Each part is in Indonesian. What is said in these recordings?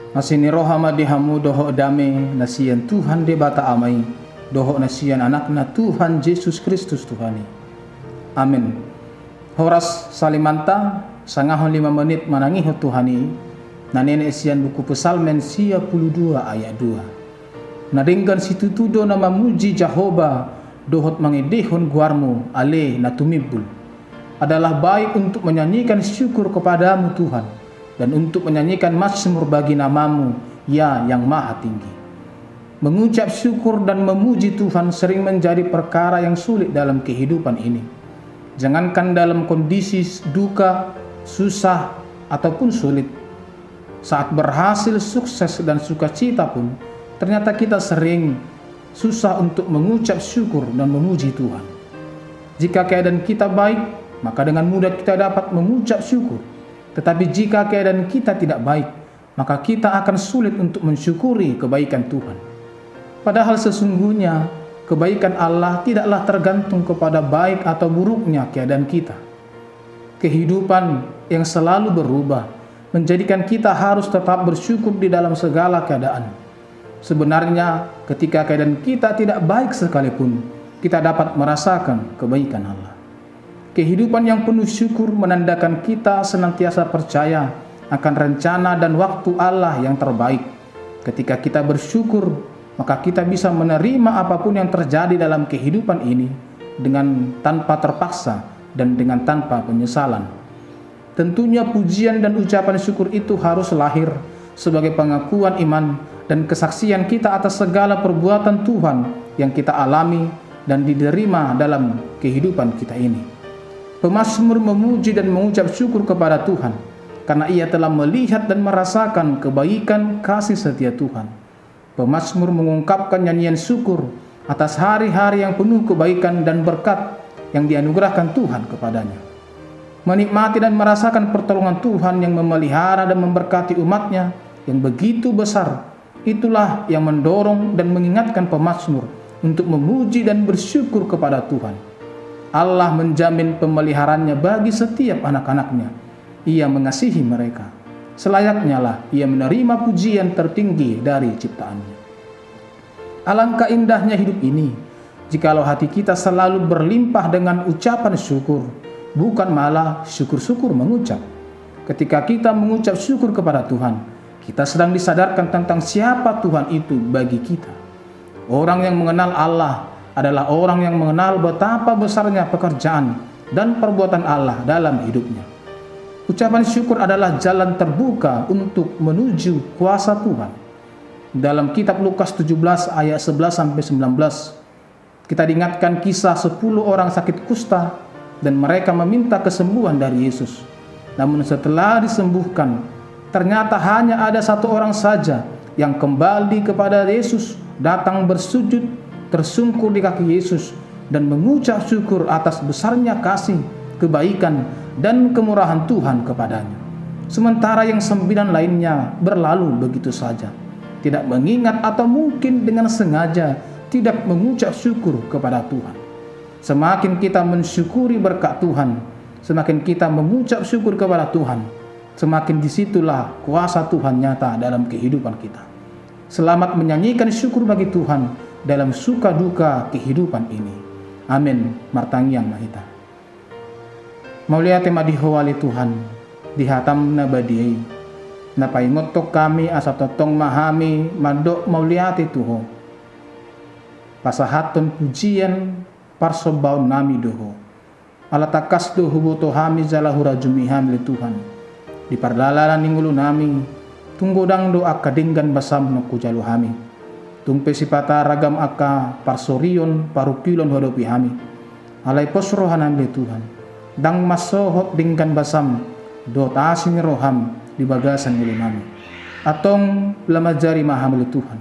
Masini rohama di hamu doho dame nasian Tuhan de bata amai doho nasian anakna Tuhan Yesus Kristus Tuhani. Amin. Horas salimanta sangahon 5 menit manangiho Tuhani nanene esian buku Pesalmen 52 ayat 2. Nadenggan situ tudo nama muji Jehovah dohot mangedehon guarmu ale natumibul. Adalah baik untuk menyanyikan syukur kepadamu Tuhan dan untuk menyanyikan mazmur bagi namamu ya yang maha tinggi. Mengucap syukur dan memuji Tuhan sering menjadi perkara yang sulit dalam kehidupan ini. Jangankan dalam kondisi duka, susah, ataupun sulit. Saat berhasil, sukses, dan sukacita pun, ternyata kita sering susah untuk mengucap syukur dan memuji Tuhan. Jika keadaan kita baik, maka dengan mudah kita dapat mengucap syukur. Tetapi jika keadaan kita tidak baik, maka kita akan sulit untuk mensyukuri kebaikan Tuhan. Padahal sesungguhnya kebaikan Allah tidaklah tergantung kepada baik atau buruknya keadaan kita. Kehidupan yang selalu berubah menjadikan kita harus tetap bersyukur di dalam segala keadaan. Sebenarnya ketika keadaan kita tidak baik sekalipun, kita dapat merasakan kebaikan Allah. Kehidupan yang penuh syukur menandakan kita senantiasa percaya akan rencana dan waktu Allah yang terbaik. Ketika kita bersyukur, maka kita bisa menerima apapun yang terjadi dalam kehidupan ini dengan tanpa terpaksa dan dengan tanpa penyesalan. Tentunya pujian dan ucapan syukur itu harus lahir sebagai pengakuan iman dan kesaksian kita atas segala perbuatan Tuhan yang kita alami dan diterima dalam kehidupan kita ini. Pemazmur memuji dan mengucap syukur kepada Tuhan karena ia telah melihat dan merasakan kebaikan kasih setia Tuhan. Pemazmur mengungkapkan nyanyian syukur atas hari-hari yang penuh kebaikan dan berkat yang dianugerahkan Tuhan kepadanya. Menikmati dan merasakan pertolongan Tuhan yang memelihara dan memberkati umatnya yang begitu besar, itulah yang mendorong dan mengingatkan pemazmur untuk memuji dan bersyukur kepada Tuhan. Allah menjamin pemeliharaannya bagi setiap anak-anaknya. Ia mengasihi mereka. Selayaknya lah ia menerima pujian tertinggi dari ciptaannya. Alangkah indahnya hidup ini, jikalau hati kita selalu berlimpah dengan ucapan syukur, bukan malah syukur-syukur mengucap. Ketika kita mengucap syukur kepada Tuhan, kita sedang disadarkan tentang siapa Tuhan itu bagi kita. Orang yang mengenal Allah adalah orang yang mengenal betapa besarnya pekerjaan dan perbuatan Allah dalam hidupnya. Ucapan syukur adalah jalan terbuka untuk menuju kuasa Tuhan. Dalam kitab Lukas 17 ayat 11-19, kita diingatkan kisah 10 orang sakit kusta dan mereka meminta kesembuhan dari Yesus. Namun setelah disembuhkan, ternyata hanya ada 1 orang saja yang kembali kepada Yesus, datang bersujud, tersungkur di kaki Yesus dan mengucap syukur atas besarnya kasih, kebaikan, dan kemurahan Tuhan kepadanya. Sementara yang 9 lainnya berlalu begitu saja, tidak mengingat atau mungkin dengan sengaja tidak mengucap syukur kepada Tuhan. Semakin kita mensyukuri berkat Tuhan, semakin kita mengucap syukur kepada Tuhan, semakin disitulah kuasa Tuhan nyata dalam kehidupan kita. Selamat menyanyikan syukur bagi Tuhan dalam suka duka kehidupan ini. Amin. Martangiang mahita. Maulia tema dihawali Tuhan, dihatam na badiay. Napaingotok kami asa totong mahami mandok mauliati Tuho. Pasahaton pujian parsobaw nami doho. Alatakas do hubuto hami zalahura jumiham li Tuhan. Di pardalalan ningulo nami, tunggodang do akadinggan basam no kujalu hami. Tumpe sipata ragam aka parsorion parupilon hodopi hami. Alay posrohan amli Tuhan. Dang masohot dinggan basam do tasing roham di bagasan ulu nami. Atong lamajari maham li Tuhan.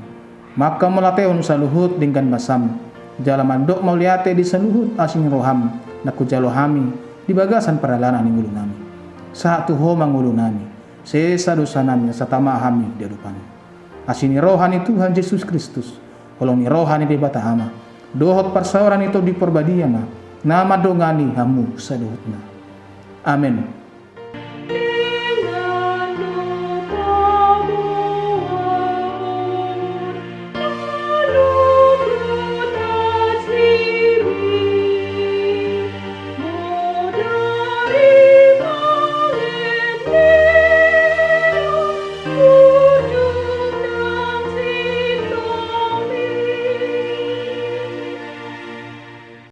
Maka mulateon sa luhut dinggan basam. Jalaman dok mauliate di saluhut asing roham na kujalo hami di bagasan paralanan ni ulu nami. Sa tuho mangulu nami. Sesa dosa nami sa tama hami di depan. Asini rohani Tuhan Yesus Kristus, kolong ni rohani di batahama, dohot parsauran itu di perbadiama, nama dongani hamu sa dohotna. Amin.